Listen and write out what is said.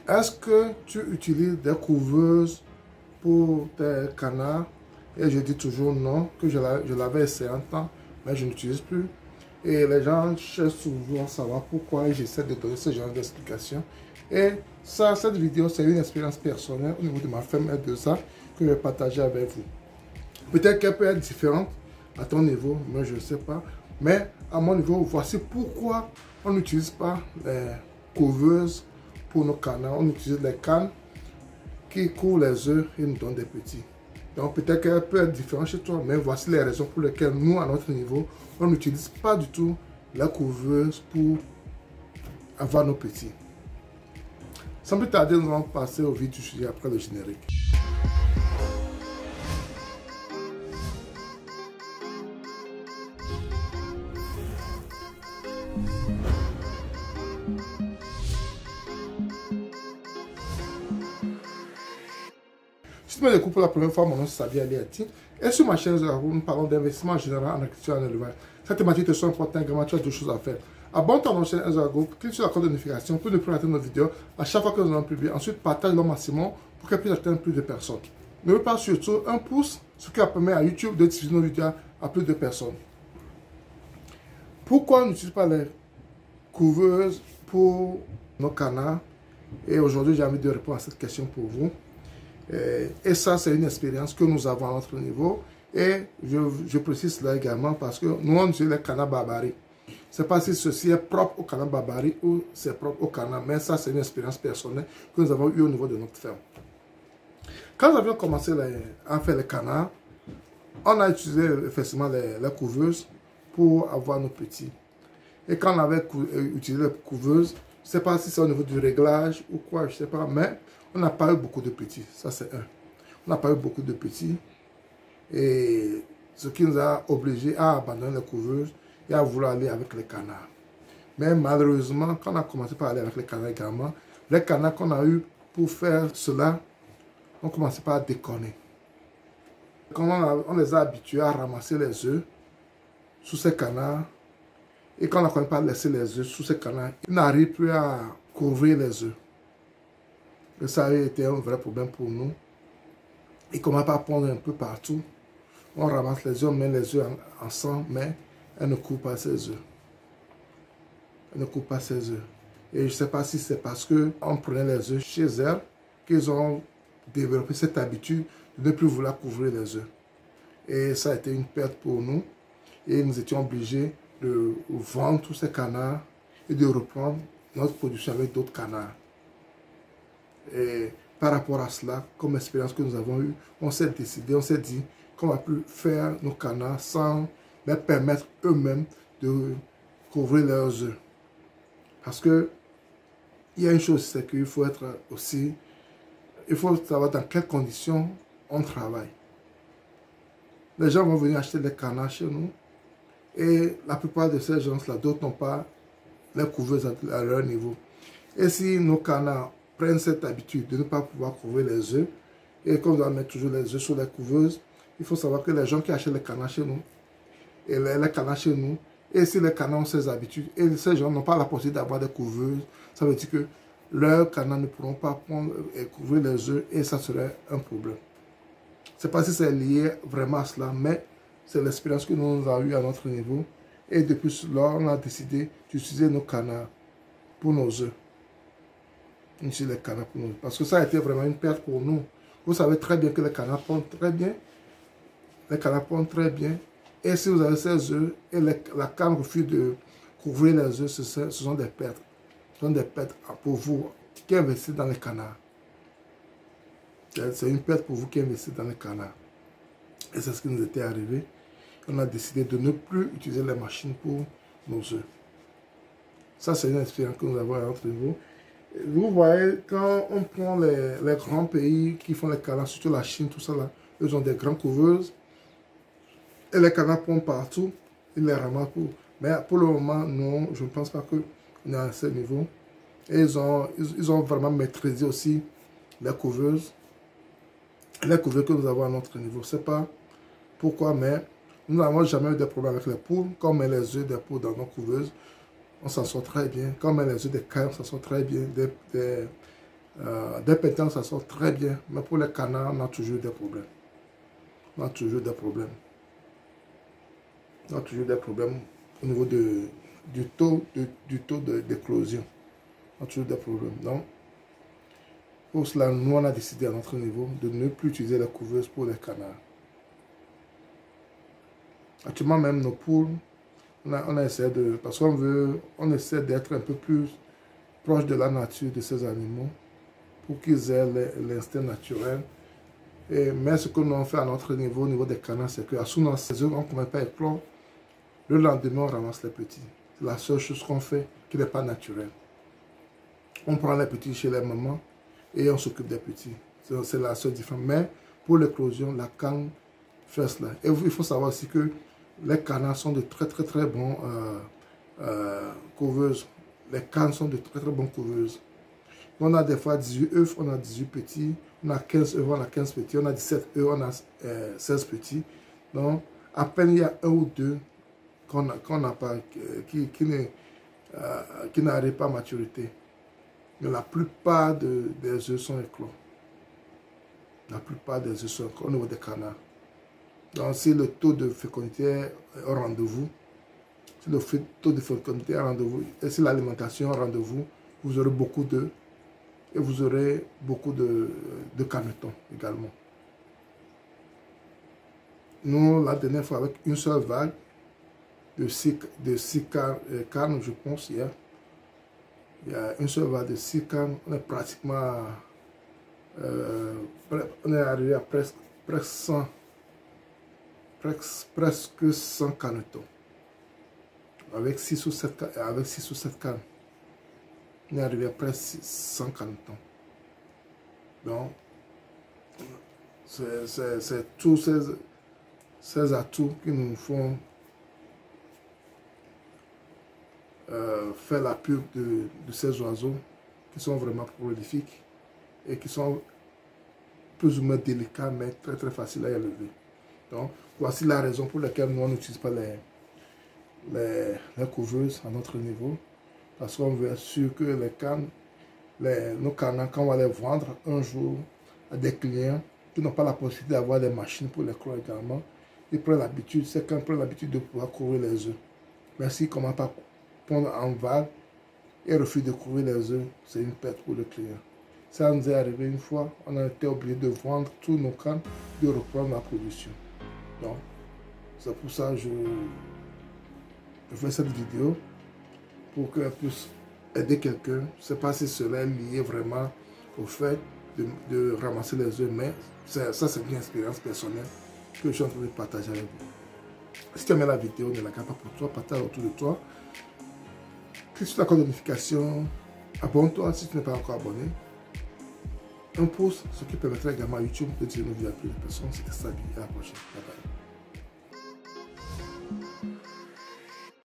Est-ce que tu utilises des couveuses pour tes canards? Et je dis toujours non, que je l'avais essayé un temps, mais je n'utilise plus. Et les gens cherchent toujours à savoir pourquoi j'essaie de donner ce genre d'explication. Et ça, cette vidéo, c'est une expérience personnelle au niveau de ma femme et de ça que je vais partager avec vous. Peut-être qu'elle peut être différente à ton niveau, mais je ne sais pas. Mais à mon niveau, voici pourquoi on n'utilise pas les couveuses pour nos canards. On utilise les cannes qui couvrent les œufs et nous donnent des petits. Donc peut-être qu'elle peut être différente chez toi, mais voici les raisons pour lesquelles nous, à notre niveau, on n'utilise pas du tout la couveuse pour avoir nos petits. Sans plus tarder, nous allons passer au vif du sujet après le générique. Si tu me découvres pour la première fois, mon nom c'est Sabi Aliati. Et sur ma chaîne, nous parlons d'investissement en général en agriculture et en élevage. Cette thématique te sont importantes, également tu as deux choses à faire. Abonne-toi à notre chaîne Ezrago, clique sur la cloche de notification pour ne plus rater nos vidéos à chaque fois que nous allons publier. Ensuite, partage-le au maximum pour qu'elle puisse atteindre plus de personnes. N'oublie pas surtout un pouce, ce qui permet à YouTube de diffuser nos vidéos à plus de personnes. Pourquoi on n'utilise pas les couveuses pour nos canards? Et aujourd'hui, j'ai envie de répondre à cette question pour vous. Et ça, c'est une expérience que nous avons à notre niveau. Et je précise cela également parce que nous, on utilise les canards barbaries. Je ne sais pas si ceci est propre au canard barbarie ou c'est propre au canard, mais ça, c'est une expérience personnelle que nous avons eue au niveau de notre ferme. Quand nous avions commencé à faire les canards, on a utilisé effectivement les couveuses pour avoir nos petits. Et quand on avait utilisé les couveuses, je ne sais pas si c'est au niveau du réglage ou quoi, je ne sais pas, mais on n'a pas eu beaucoup de petits. Ça, c'est un. On n'a pas eu beaucoup de petits. Et ce qui nous a obligés à abandonner les couveuses et à vouloir aller avec les canards. Mais malheureusement, quand on a commencé par aller avec les canards également, les canards qu'on a eu pour faire cela, on commençait par déconner. Quand on les a habitués à ramasser les œufs sous ces canards, et quand on n'a pas laissé les œufs sous ces canards, ils n'arrivent plus à couvrir les œufs. Et ça a été un vrai problème pour nous. Ils commencent à pondre un peu partout. On ramasse les œufs, on met les œufs ensemble, mais elle ne coupe pas ses œufs. Elle ne coupe pas ses œufs. Et je ne sais pas si c'est parce qu'on prenait les œufs chez elle qu'ils ont développé cette habitude de ne plus vouloir couvrir les œufs. Et ça a été une perte pour nous. Et nous étions obligés de vendre tous ces canards et de reprendre notre production avec d'autres canards. Et par rapport à cela, comme expérience que nous avons eue, on s'est décidé, on s'est dit qu'on ne va plus faire nos canards sans les permettre eux-mêmes de couvrir leurs œufs. Parce que il y a une chose, c'est qu'il faut être aussi, il faut savoir dans quelles conditions on travaille. Les gens vont venir acheter des canards chez nous et la plupart de ces gens-là, d'autres n'ont pas les couveuses à leur niveau. Et si nos canards prennent cette habitude de ne pas pouvoir couvrir les œufs, et qu'on doit mettre toujours les œufs sur les couveuses, il faut savoir que les gens qui achètent les canards chez nous, et les canards chez nous, et si les canards ont ces habitudes, et ces gens n'ont pas la possibilité d'avoir des couveuses, ça veut dire que leurs canards ne pourront pas prendre et couvrir les œufs, et ça serait un problème. Je ne sais pas si c'est lié vraiment à cela, mais c'est l'expérience que nous avons eue à notre niveau, et depuis lors, on a décidé d'utiliser nos canards pour nos œufs. Les canards pour nous. Parce que ça a été vraiment une perte pour nous. Vous savez très bien que les canards pondent très bien. Les canards pondent très bien. Et si vous avez ces œufs et la canne refuse de couvrir les œufs, ce sont des pertes. Ce sont des pertes pour vous qui investissez dans les canards. C'est une perte pour vous qui investissez dans les canards. Et c'est ce qui nous était arrivé. On a décidé de ne plus utiliser les machines pour nos œufs. Ça, c'est une expérience que nous avons à notre niveau. Vous voyez, quand on prend les grands pays qui font les canards, surtout la Chine, tout ça là, ils ont des grandes couveuses. Et les canards pondent partout, ils les ramassent pour. Mais pour le moment, non, je ne pense pas qu'on est à ce niveau. Et ils ont vraiment maîtrisé aussi les couveuses. Les couveuses que nous avons à notre niveau. Je ne sais pas pourquoi, mais nous n'avons jamais eu de problème avec les poules. Quand on met les œufs des poules dans nos couveuses, on s'en sort très bien. Quand on met les œufs des cailles, on s'en sort très bien. Des pétants, ça sort très bien, mais pour les canards, on a toujours des problèmes. On a toujours des problèmes. On a toujours des problèmes au niveau du taux d'éclosion. On a toujours des problèmes. Donc, pour cela, nous, on a décidé à notre niveau de ne plus utiliser la couveuse pour les canards. Actuellement, même nos poules, on essaie de... Parce on essaie d'être un peu plus proche de la nature de ces animaux pour qu'ils aient l'instinct naturel. Mais ce que nous avons fait à notre niveau, au niveau des canards, c'est qu'à sous notre saison, on ne commence pas à éclore. Le lendemain, on ramasse les petits. C'est la seule chose qu'on fait qui n'est pas naturelle. On prend les petits chez les mamans et on s'occupe des petits. C'est la seule différence. Mais pour l'éclosion, la canne fait cela. Et il faut savoir aussi que les canards sont de très bons couveuses. Les cannes sont de très bons couveuses. On a des fois 18 œufs, on a 18 petits. On a 15 œufs, on a 15 petits. On a 17 œufs, on a 16 petits. Donc, à peine il y a un ou deux qu'on n'a pas, qui n'arrivent pas à maturité. Mais la plupart des œufs sont éclos. La plupart des œufs sont éclos au niveau des canards. Donc, si le taux de fécondité est au rendez-vous, si le taux de fécondité est au rendez-vous, et si l'alimentation est au rendez-vous, vous aurez beaucoup d'œufs et vous aurez beaucoup de canetons également. Nous, la dernière fois, avec une seule vague de 6 cannes, je pense, il y a une seule vague de 6 cannes, on est pratiquement, on est arrivé à presque 100 canetons. Avec 6 ou 7 cannes, on est arrivé à presque 100 canetons. Donc, c'est tous ces atouts qui nous font faire la pub de ces oiseaux qui sont vraiment prolifiques et qui sont plus ou moins délicats mais très faciles à élever. Donc voici la raison pour laquelle nous on n'utilise pas les couveuses à notre niveau, parce qu'on veut être sûr que les cannes, nos canards, quand on va les vendre un jour à des clients qui n'ont pas la possibilité d'avoir des machines pour les clore également, ils prennent l'habitude, c'est quand ils prennent l'habitude de pouvoir couvrir les œufs. Mais s'ils ne commencent pas à pondre en vague et refusent de couvrir les œufs, c'est une perte pour le client. Ça nous est arrivé une fois, on a été obligé de vendre tous nos cannes, de reprendre la production. Donc, c'est pour ça que je fais cette vidéo, pour qu'elle puisse aider quelqu'un. Je ne sais pas si cela est lié vraiment au fait de ramasser les œufs, mais ça c'est une expérience personnelle que je suis en train de partager avec vous. Si tu aimes la vidéo, ne la garde pas pour toi, partage autour de toi. Clique sur la cloche de notification, abonne-toi si tu n'es pas encore abonné. Un pouce, ce qui permettrait également à YouTube de dire nos vies à plus de personnes. C'était Sabi, à la prochaine. Bye bye.